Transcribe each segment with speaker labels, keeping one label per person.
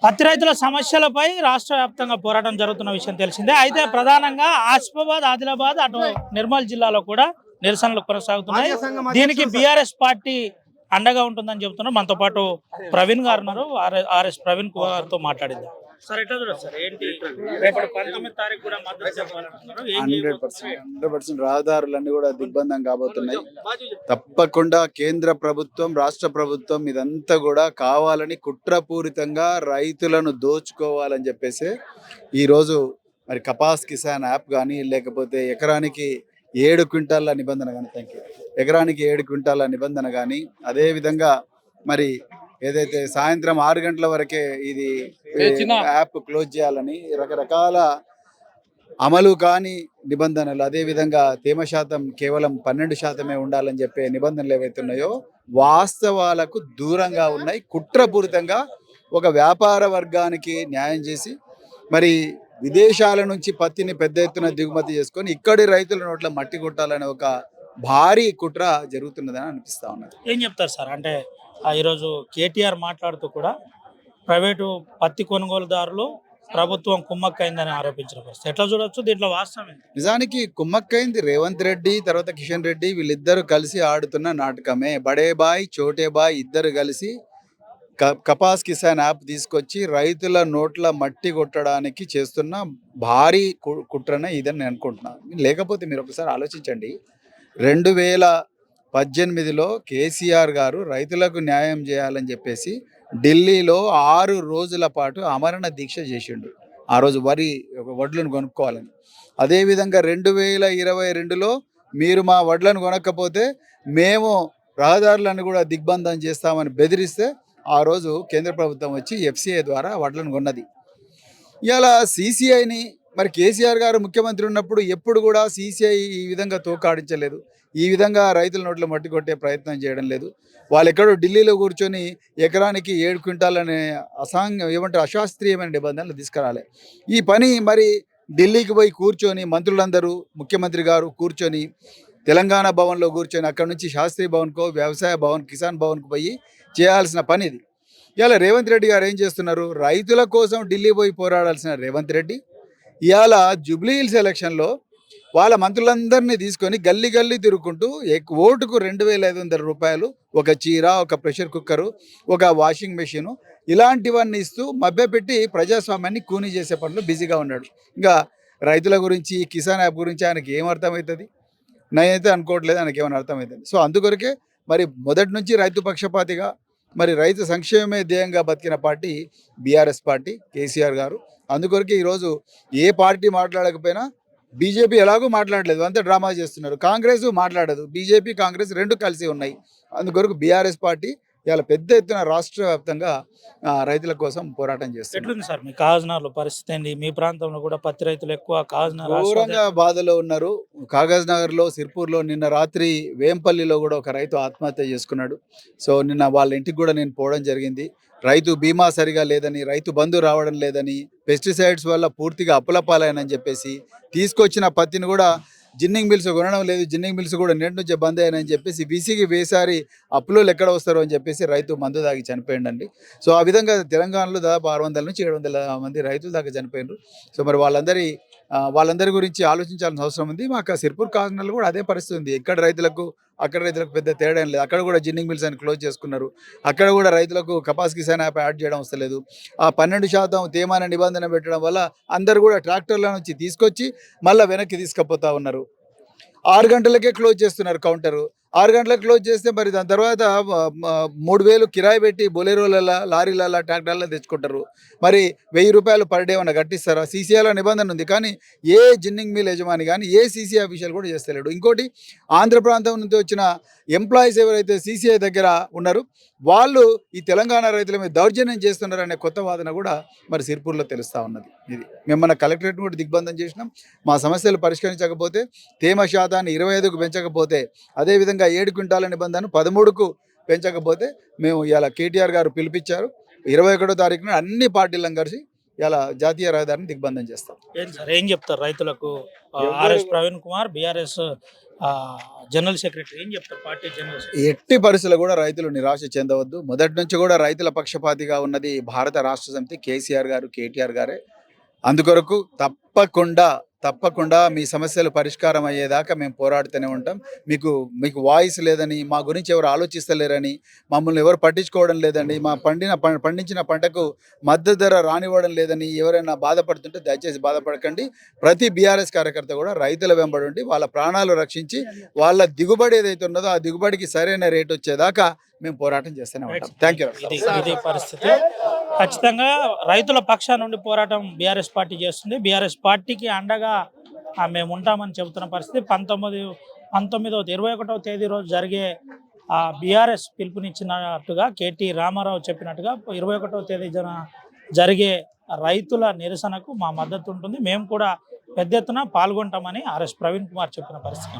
Speaker 1: పత్తి రైతుల సమస్యలపై రాష్ట్ర వ్యాప్తంగా పోరాటం జరుగుతున్న విషయం తెలిసిందే. అయితే ప్రధానంగా ఆసిఫాబాద్, ఆదిలాబాద్, అటు నిర్మల్ జిల్లాలో కూడా నిరసనలు కొనసాగుతున్నాయి. దీనికి బీఆర్ఎస్ పార్టీ అండగా ఉంటుందని చెబుతున్నారు. మనతో పాటు ప్రవీణ్ గారు ఉన్నారు. ఆర్ఎస్ ప్రవీణ్ గారితో మాట్లాడిద్దాం. సార్ ఎట్లా చూడదు సార్, ఏంటి రేపటి 19వ తారీఖు కూడా మద్దతు చెప్పాలంటున్నారు.
Speaker 2: 100% రహదారులన్నీ కూడా దిగ్బంధం కాబోతున్నాయి. తప్పకుండా కేంద్ర ప్రభుత్వం, రాష్ట్ర ప్రభుత్వం ఇదంతా కూడా కావాలని కుట్రపూరితంగా రైతులను దోచుకోవాలని చెప్పేసి ఈరోజు మరి కపాస్ కిసాన్ యాప్ కానీ, లేకపోతే ఎకరానికి 7 క్వింటాల నిబంధన కానీ, ఎకరానికి 7 క్వింటాల నిబంధన కానీ, అదేవిధంగా మరి ఏదైతే సాయంత్రం 6 గంటల వరకే ఇది యాప్ క్లోజ్ చేయాలని రకరకాల అమలు కాని నిబంధనలు, అదేవిధంగా తేమ శాతం కేవలం 12% ఉండాలని చెప్పే నిబంధనలు ఏవైతే ఉన్నాయో వాస్తవాలకు దూరంగా ఉన్నాయి. కుట్రపూరితంగా ఒక వ్యాపార వర్గానికి న్యాయం చేసి మరి విదేశాల నుంచి పత్తిని పెద్ద ఎత్తున దిగుమతి చేసుకొని ఇక్కడి రైతుల నోట్ల మట్టి కొట్టాలనే ఒక భారీ కుట్ర జరుగుతున్నదని అనిపిస్తా ఉన్నది.
Speaker 1: ఏం చెప్తారు సార్? అంటే ఈరోజు కేటీఆర్ మాట్లాడుతూ కూడా ప్రైవేటు పత్తి కొనుగోలుదారులు ప్రభుత్వం కుమ్మక్కైందని ఆరోపించిన పరిస్థితి ఎట్లా చూడొచ్చు? దీంట్లో వాస్తవం
Speaker 2: నిజానికి కుమ్మక్కైంది రేవంత్ రెడ్డి, తర్వాత కిషన్ రెడ్డి, వీళ్ళిద్దరు కలిసి ఆడుతున్న నాటకమే. బడే బాయ్, చోటే బాయ్ ఇద్దరు కలిసి కపాస్ కిసాన్ యాప్ తీసుకొచ్చి రైతుల నోట్ల మట్టి కొట్టడానికి చేస్తున్న భారీ కుట్రనే ఇదని నేను అనుకుంటున్నాను. లేకపోతే మీరు ఒకసారి ఆలోచించండి, 2018లో కేసీఆర్ గారు రైతులకు న్యాయం చేయాలని చెప్పేసి ఢిల్లీలో 6 రోజుల పాటు ఆమరణ దీక్ష చేసిండు. ఆ రోజు వడ్లను కొనుక్కోవాలని. అదేవిధంగా 2022లో మీరు మా వడ్లను కొనకపోతే మేము రహదారులను కూడా దిగ్బంధం చేస్తామని బెదిరిస్తే ఆ రోజు కేంద్ర ప్రభుత్వం వచ్చి FCI ద్వారా వడ్లను కొన్నది. ఇలా CCIని మరి కేసీఆర్ గారు ముఖ్యమంత్రి ఉన్నప్పుడు ఎప్పుడు కూడా CCI ఈ విధంగా తోకాడించలేదు, ఈ విధంగా రైతుల నోట్ల మట్టి కొట్టే ప్రయత్నం చేయడం లేదు. వాళ్ళు ఎక్కడో ఢిల్లీలో కూర్చొని ఎకరానికి 7 క్వింటాలనే అశాస్త్రీయమైన నిబంధనలు తీసుకురాలే. ఈ పని మరి ఢిల్లీకి పోయి కూర్చొని మంత్రులందరూ, ముఖ్యమంత్రి గారు కూర్చొని తెలంగాణ భవన్లో కూర్చొని అక్కడ నుంచి శాస్త్రీయ భవన్కో, వ్యవసాయ భవన్, కిసాన్ భవన్కు పోయి చేయాల్సిన పని ఇది. ఇవాళ రేవంత్ రెడ్డి గారు ఏం చేస్తున్నారు? రైతుల కోసం ఢిల్లీ పోయి పోరాడాల్సిన రేవంత్ రెడ్డి ఇవాళ జూబ్లీ హిల్స్ ఎలక్షన్లో వాళ్ళ మంత్రులందరినీ తీసుకొని గల్లీ గల్లీ తిరుగుకుంటూ ఓటుకు 2,500 రూపాయలు, ఒక చీర, ఒక ప్రెషర్ కుక్కరు, ఒక వాషింగ్ మెషిను ఇలాంటివన్నీ ఇస్తూ మభ్యపెట్టి ప్రజాస్వామ్యాన్ని కూనీ చేసే పనులు బిజీగా ఉన్నాడు. ఇంకా రైతుల గురించి, కిసాన్ యాప్ గురించి ఆయనకి ఏం అర్థమవుతుంది? నేనైతే అనుకోవట్లేదు ఆయనకి ఏమైనా అర్థమవుతుంది. సో అందుకొరకే మరి మొదటి నుంచి రైతు పక్షపాతిగా మరి రైతు సంక్షేమమే ధ్యేయంగా బతికిన పార్టీ బీఆర్ఎస్ పార్టీ, కేసీఆర్ గారు. అందుకొరకే ఈరోజు ఏ పార్టీ మాట్లాడకపోయినా బీజేపీ ఎలాగో మాట్లాడలేదు, అంతా డ్రామా చేస్తున్నారు. కాంగ్రెస్ మాట్లాడదు, బీజేపీ కాంగ్రెస్ రెండు కలిసి ఉన్నాయి. అందుకొరకు బీఆర్ఎస్ పార్టీ ఇవాళ పెద్ద ఎత్తున రాష్ట్ర వ్యాప్తంగా రైతుల కోసం పోరాటం చేస్తారు.
Speaker 1: ఎట్లుంది సార్ మీ కాగజ్నగర్లో పరిస్థితి ఏంటి? మీ ప్రాంతంలో కూడా పత్తి రైతులు ఎక్కువ
Speaker 2: ఘోరంగా బాధలో ఉన్నారు. కాగజ్నగర్లో, సిర్పూర్లో నిన్న రాత్రి వేంపల్లిలో కూడా ఒక రైతు ఆత్మహత్య చేసుకున్నాడు. సో నిన్న వాళ్ళ ఇంటికి కూడా నేను పోవడం జరిగింది. రైతు బీమా సరిగా లేదని, రైతు బంధు రావడం లేదని, పెస్టిసైడ్స్ వల్ల పూర్తిగా అప్పులపాలైనని చెప్పేసి తీసుకొచ్చిన పత్తిని కూడా జిన్నింగ్ మిల్స్ కొనడం లేదు, జిన్నింగ్ మిల్స్ కూడా నేటి నుంచే బంద్ అయ్యాయని చెప్పేసి వీసీకి వేసారి అప్పులు ఎక్కడ వస్తారో అని చెప్పేసి రైతు మందు తాగి చనిపోయిందండి. సో ఆ విధంగా తెలంగాణలో దాదాపు 600 నుంచి 700 మంది రైతులు దాకా చనిపోయినారు. సో మరి వాళ్ళందరి గురించి ఆలోచించాల్సిన అవసరం ఉంది. మాకు సిర్పూర్ కాకినాడలో కూడా అదే పరిస్థితి ఉంది. ఇక్కడ రైతులకు అక్కడ రైతులకు పెద్ద తేడా ఏం లేదు. అక్కడ కూడా జిన్నింగ్ మిల్స్ అని క్లోజ్ చేసుకున్నారు. అక్కడ కూడా రైతులకు కపాస్ కిసాన్ యాప్ యాడ్ చేయడం వస్తలేదు. ఆ 12% తేమ అనే నిబంధన పెట్టడం వల్ల అందరు కూడా ట్రాక్టర్ల నుంచి తీసుకొచ్చి మళ్ళీ వెనక్కి తీసుకుపోతా ఉన్నారు. 6 గంటలకే క్లోజ్ చేస్తున్నారు కౌంటరు. 6 గంటలకు క్లోజ్ చేస్తే మరి దాని తర్వాత 3,000 కిరాయి పెట్టి బొలెరోల, లారీల, ట్రాక్టర్లలో తెచ్చుకుంటారు. మరి 1,000 రూపాయలు పర్ డే ఏమన్నా కట్టిస్తారా? CCIలో నిబంధన ఉంది, కానీ ఏ జిన్నింగ్ మిల్ యజమాని కానీ ఏ CCI అఫీషియల్ కూడా చేస్తలేడు. ఇంకోటి, ఆంధ్ర ప్రాంతం నుంచి వచ్చిన ఎంప్లాయీస్ ఎవరైతే CCI దగ్గర ఉన్నారో వాళ్ళు ఈ తెలంగాణ రైతుల మీద దౌర్జన్యం చేస్తున్నారనే కొత్త వాదన కూడా మరి సిర్పూర్లో తెలుస్తూ ఉన్నది. ఇది మేము మన కలెక్టరేట్ను కూడా దిగ్బంధం చేసినాం. మా సమస్యలు పరిష్కరించకపోతే, తేమ శాతాన్ని 25కు పెంచకపోతే, అదేవిధంగా 7 క్వింటాల నిబంధన 13కు పెంచకపోతే మేము ఇవాళ కేటీఆర్ గారు పిలిపించారు. 21వ తారీఖున అన్ని పార్టీలను కలిసి ఇలా జాతీయ రహదారిని దిగ్బంధం చేస్తాం.
Speaker 1: ఏం సార్ ఏం చెప్తారు రైతులకు? RS Praveen Kumar BRS general secretary ఏం చెప్తారు? Party general secretary.
Speaker 2: ఎట్టి పరిస్థితుల్లో కూడా రైతులు నిరాశ చెందవద్దు. మొదటి నుంచి కూడా రైతుల పక్షపాతిగా ఉన్నది భారత రాష్ట్ర సమితి, కేసీఆర్ గారు, కేటీఆర్ గారే. అందుకొరకు తప్పకుండా మీ సమస్యలు పరిష్కారం అయ్యేదాకా మేము పోరాడుతూనే ఉంటాం. మీకు వాయిస్ లేదని, మా గురించి ఎవరు ఆలోచిస్తలేరని, మమ్మల్ని ఎవరు పట్టించుకోవడం లేదని, మా పండించిన పంటకు మద్దతు ధర రానివ్వడం లేదని ఎవరైనా బాధపడుతుంటే దయచేసి బాధపడకండి. ప్రతి బీఆర్ఎస్ కార్యకర్త కూడా రైతుల వెంబడి ఉండి వాళ్ళ ప్రాణాలు రక్షించి వాళ్ళ దిగుబడి ఏదైతే ఉన్నదో ఆ దిగుబడికి సరైన రేట్ వచ్చేదాకా మేము పోరాటం చేస్తూనే ఉంటాం. Thank you.
Speaker 1: ఇది పరిస్థితి. ఖచ్చితంగా రైతుల పక్షాన నుండి పోరాటం బీఆర్ఎస్ పార్టీ చేస్తుంది. బీఆర్ఎస్ పార్టీకి అండగా మేము ఉంటామని చెబుతున్న పరిస్థితి. 21వ తేదీ రోజు జరిగే బీఆర్ఎస్ పిలుపునిచ్చినట్టుగా కేటీ రామారావు చెప్పినట్టుగా 21వ తేదీ జరిగే రైతుల నిరసనకు మా మద్దతు ఉంటుంది. మేము కూడా పెద్ద ఎత్తున పాల్గొంటామని ఆర్ఎస్ ప్రవీణ్ కుమార్ చెప్పిన పరిస్థితి.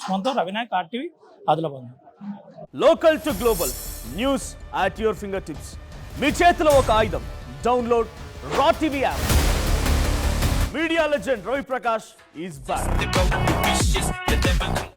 Speaker 1: సుమంతో Ravinayak, RTV, Adilabad.
Speaker 3: Local to global news at your fingertips. మీ చేతిలో ఒక ఆయుధం. Download R TV app. Media legend Ravi Prakash is back.